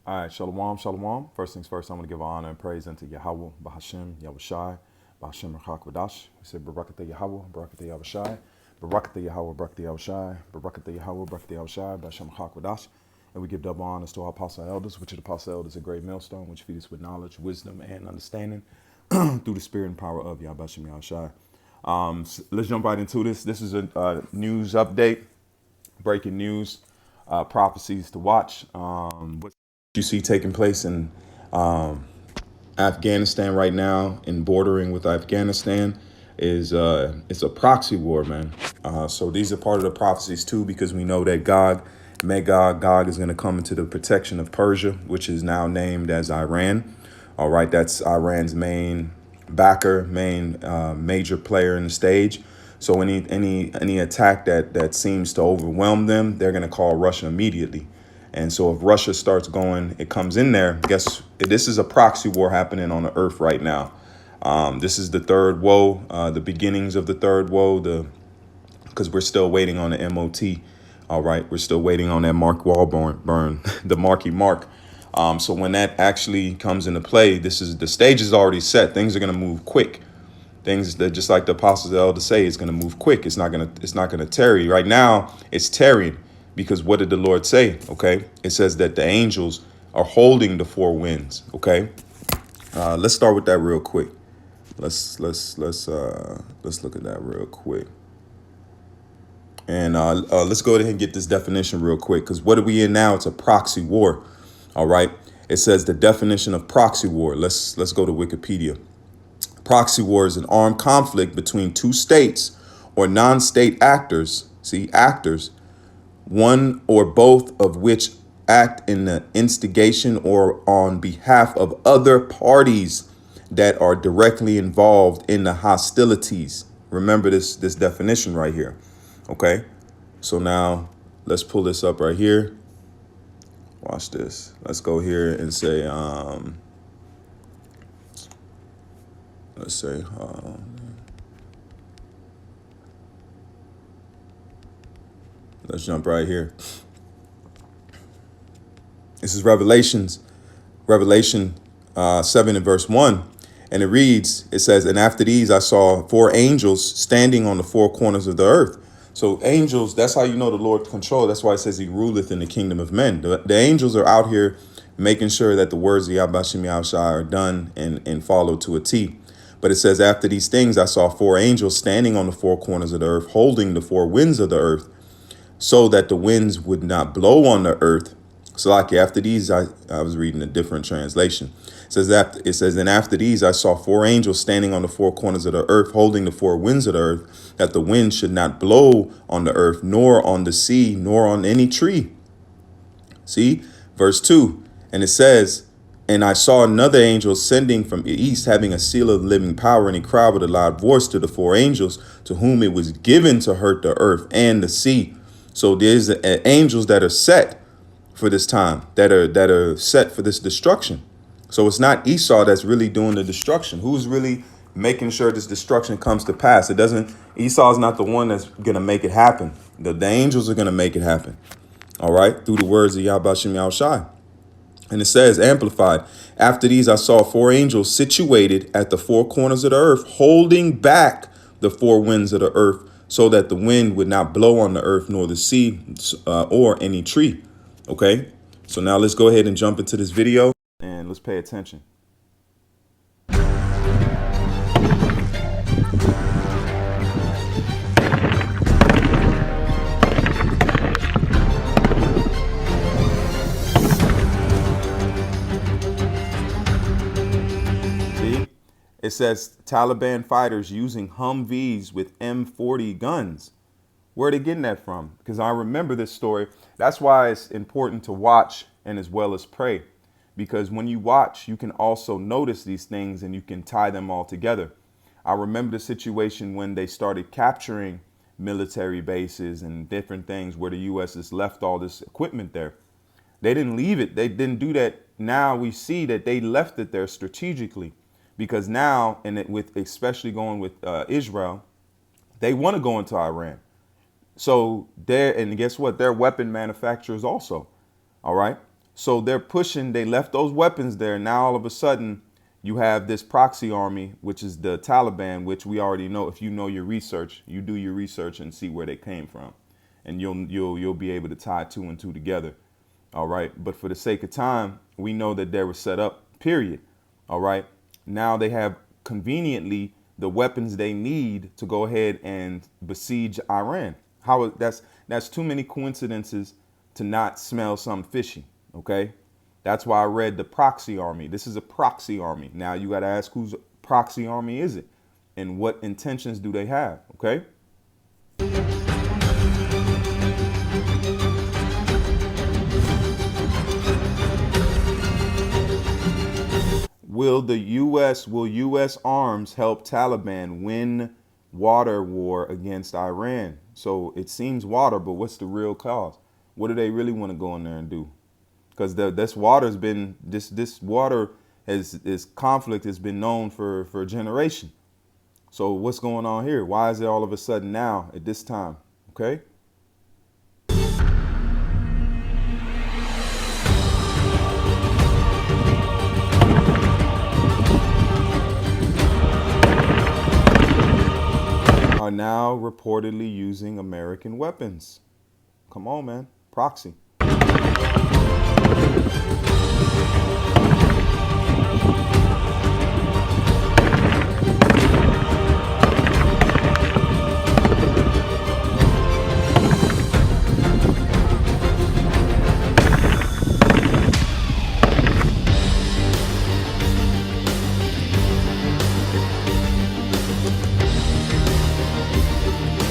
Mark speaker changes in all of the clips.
Speaker 1: All right, shalom, shalom. First things first, I'm going to give honor and praise unto Yahweh, Bahashem, Yahushai, Bahashem Rachak. We say Barakatah Yahweh, Barakatah Yahushai, Barakatah Yahweh, Barakatah Yahushai, Barakatah Yahweh, Barakatah Yahushai, Bahashem Rachak. And we give double honors to our apostle elders, which are the apostle elders, a great millstone, which feed us with knowledge, wisdom, and understanding through the spirit and power of Yahweh Yahushai. Let's jump right into this. This is a news update, breaking news, prophecies to watch. What you see taking place in Afghanistan right now and bordering with Afghanistan is it's a proxy war, man. So these are part of the prophecies too, because we know that Gog is going to come into the protection of Persia, which is now named as Iran. All right, that's Iran's main backer, main major player in the stage. So any attack that seems to overwhelm them, they're going to call Russia immediately. And so if Russia starts going, it comes in there. Guess this is a proxy war happening on the earth right now. This is the third woe, the beginnings of the third woe, because we're still waiting on the MOT. All right, we're still waiting on that Mark Wahlberg, the Marky Mark. So when that actually comes into play, the stage is already set. Things are going to move quick. Things that, just like the apostles of the elders say, it's going to move quick. It's not going to tarry. Right now, it's tarrying, because what did the Lord say? Okay, it says that the angels are holding the four winds. Okay, let's start with that real quick. Let's look at that real quick. And let's go ahead and get this definition real quick, because what are we in now? It's a proxy war. All right. It says the definition of proxy war. Let's go to Wikipedia. Proxy war is an armed conflict between two states or non-state actors. See, actors, one or both of which act in the instigation or on behalf of other parties that are directly involved in the hostilities. Remember this definition right here. Okay, so now let's pull this up right here. Watch this. Let's go here and say, let's say, let's jump right here. This is Revelation 7 and verse 1. And it reads, it says, and after these I saw four angels standing on the four corners of the earth. So angels, that's how you know the Lord control. That's why it says he ruleth in the kingdom of men. The angels are out here making sure that the words of Yahbashim Yahushai are done and followed to a T. But it says, after these things, I saw four angels standing on the four corners of the earth, holding the four winds of the earth, so that the winds would not blow on the earth. So like after these, I was reading a different translation. It says, and after these, I saw four angels standing on the four corners of the earth, holding the four winds of the earth, that the wind should not blow on the earth, nor on the sea, nor on any tree. See, verse 2. And it says, and I saw another angel ascending from the east, having a seal of living power, and he cried with a loud voice to the four angels, to whom it was given to hurt the earth and the sea. So there's angels that are set for this time, that are set for this destruction. So it's not Esau that's really doing the destruction. Who's really making sure this destruction comes to pass? Esau's not the one that's going to make it happen. The angels are going to make it happen. All right. Through the words of Yahbashim Yahushai. And it says, amplified, after these I saw four angels situated at the four corners of the earth, holding back the four winds of the earth, so that the wind would not blow on the earth, nor the sea, or any tree. Okay, so now let's go ahead and jump into this video and let's pay attention. See, it says Taliban fighters using Humvees with M40 guns. Where are they getting that from? Because I remember this story. That's why it's important to watch and as well as pray. Because when you watch, you can also notice these things and you can tie them all together. I remember the situation when they started capturing military bases and different things where the U.S. has left all this equipment there. They didn't leave it. They didn't do that. Now we see that they left it there strategically, because now, with especially going with Israel, they want to go into Iran. So and guess what? They're weapon manufacturers also. All right. So they're pushing, they left those weapons there. Now all of a sudden you have this proxy army, which is the Taliban, which we already know. If you know your research, you do your research and see where they came from. And you'll be able to tie two and two together. All right. But for the sake of time, we know that they were set up, period. All right. Now they have conveniently the weapons they need to go ahead and besiege Iran. That's too many coincidences to not smell something fishy. Okay. That's why I read the proxy army. This is a proxy army. Now you got to ask, whose proxy army is it? And what intentions do they have? Okay. Will US arms help Taliban win water war against Iran? So it seems water, but what's the real cause? What do they really want to go in there and do? Because this water has this conflict has been known for a generation. So what's going on here? Why is it all of a sudden now at this time? Okay. Are now reportedly using American weapons. Come on, man. Proxy.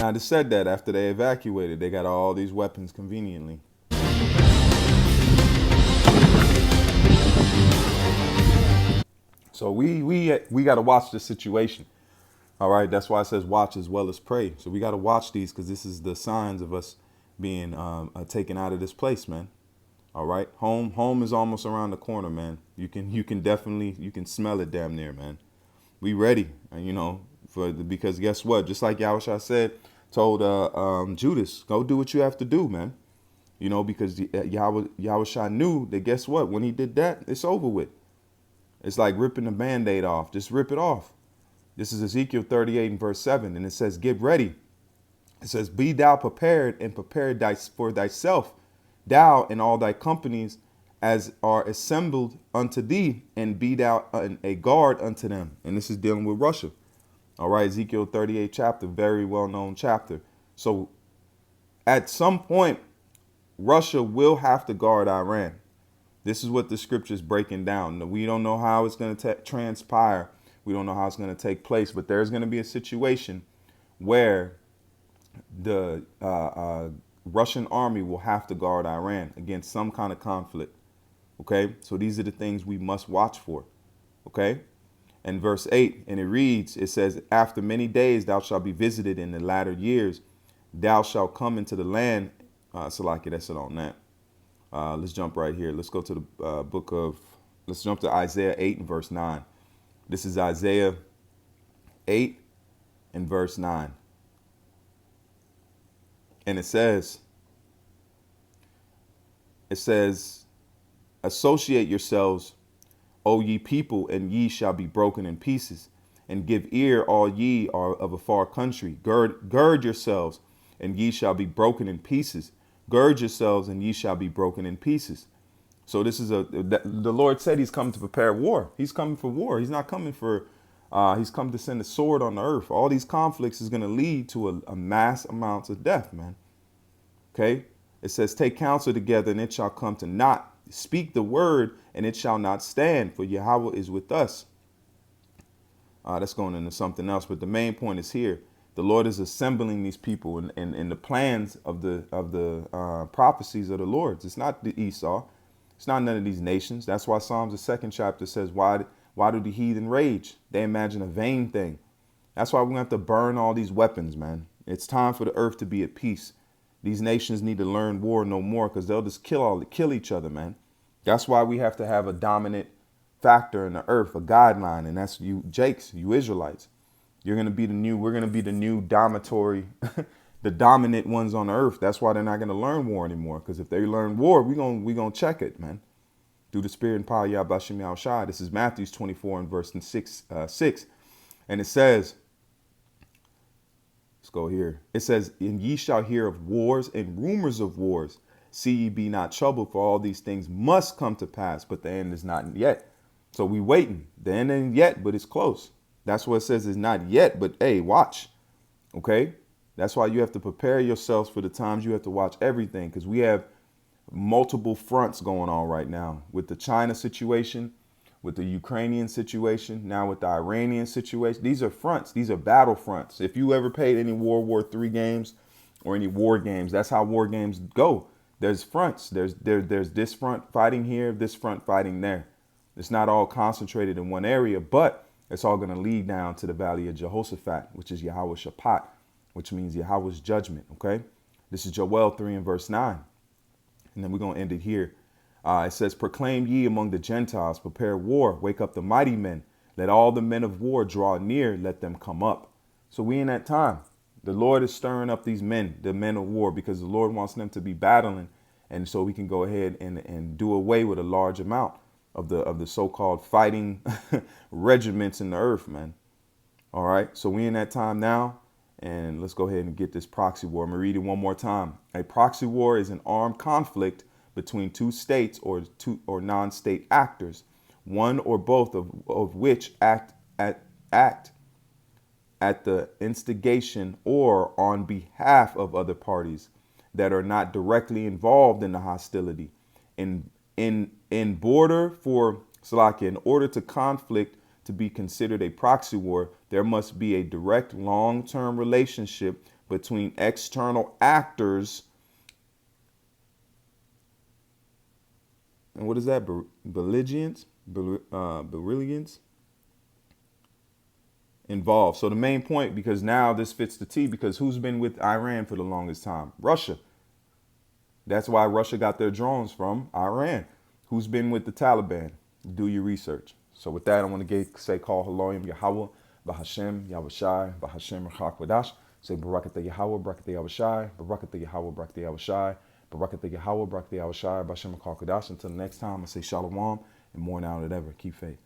Speaker 1: Now, they said that after they evacuated, they got all these weapons conveniently. So we got to watch the situation. All right. That's why it says watch as well as pray. So we got to watch these because this is the signs of us being taken out of this place, man. All right. Home is almost around the corner, man. You can definitely smell it damn near, man. We ready, because guess what? Just like Yahushua said, told Judas, go do what you have to do, man. Because Yahushua knew that guess what? When he did that, it's over with. It's like ripping the Band-Aid off. Just rip it off. This is Ezekiel 38 and verse 7. And it says, get ready. It says, be thou prepared and prepare for thyself, thou and all thy companies as are assembled unto thee, and be thou a guard unto them. And this is dealing with Russia. All right, Ezekiel 38 chapter, very well-known chapter. So at some point, Russia will have to guard Iran. This is what the scripture is breaking down. We don't know how it's going to transpire. We don't know how it's going to take place, but there's going to be a situation where the Russian army will have to guard Iran against some kind of conflict. Okay, so these are the things we must watch for. Okay, and verse 8, and it says, after many days thou shalt be visited in the latter years, thou shalt come into the land. Salaki, that's it on that. Let's jump right here. Let's go to the let's jump to Isaiah 8 and verse 9. This is Isaiah 8 and verse 9. And it says, associate yourselves, O ye people, and ye shall be broken in pieces. And give ear, all ye are of a far country. Gird yourselves, and ye shall be broken in pieces. Gird yourselves, and ye shall be broken in pieces. So this is the Lord said he's come to prepare war. He's coming for war. He's not coming for, he's come to send a sword on the earth. All these conflicts is going to lead to a mass amounts of death, man. Okay. It says, take counsel together, and it shall come to naught. Speak the word, and it shall not stand, for Yahweh is with us. That's going into something else, but the main point is here. The Lord is assembling these people in the plans of the prophecies of the Lord's. It's not the Esau. It's not none of these nations. That's why Psalms, the 2nd chapter says, why do the heathen rage? They imagine a vain thing. That's why we're going to have to burn all these weapons, man. It's time for the earth to be at peace. These nations need to learn war no more because they'll just kill each other, man. That's why we have to have a dominant factor in the earth, a guideline. And that's you, Jakes, you Israelites. We're going to be the new dormitory, the dominant ones on the earth. That's why they're not going to learn war anymore. Because if they learn war, we're going to check it, man. through the Spirit and power of Yahweh Shem Yahushua. This is Matthew 24 and verse 6. And it says, let's go here. It says, and ye shall hear of wars and rumors of wars. See ye be not troubled, for all these things must come to pass, but the end is not yet. So we waiting. The end ain't yet, but it's close. That's what it says is not yet, but hey, watch. Okay? That's why you have to prepare yourselves for the times you have to watch everything, because we have multiple fronts going on right now with the China situation, with the Ukrainian situation, now with the Iranian situation. These are fronts. These are battle fronts. If you ever played any World War III games or any war games, that's how war games go. There's fronts. There's this front fighting here, this front fighting there. It's not all concentrated in one area, but it's all going to lead down to the valley of Jehoshaphat, which is Yahweh Shaphat, which means Yahweh's judgment. Okay. This is Joel 3 and verse 9. And then we're going to end it here. It says, proclaim ye among the Gentiles, prepare war, wake up the mighty men. Let all the men of war draw near, let them come up. So we in that time. The Lord is stirring up these men, the men of war, because the Lord wants them to be battling. And so we can go ahead and do away with a large amount of the so-called fighting regiments in the earth, man. All right. So we in that time now. And let's go ahead and get this proxy war. I'm going to read it one more time. A proxy war is an armed conflict between two states or non-state actors, one or both of which act at the instigation or on behalf of other parties that are not directly involved in the hostility. In order to conflict to be considered a proxy war, there must be a direct long-term relationship between external actors. And what is that? Belligerents involved. So the main point, because now this fits the T, because who's been with Iran for the longest time? Russia. That's why Russia got their drones from Iran. Who's been with the Taliban? Do your research. So with that, I want to say, call Haloyim Yahweh, Bahashem, Yahushai, Bahashem, Rachak say Barakatah Yahweh, Barakatah Yahushai, Barakatah Yahweh, Barakatah Yahushai, Barakatah Yahweh, Barakatah Yahushai, Bahashem, Rachak. Until next time, I say Shalom and more now than ever. Keep faith.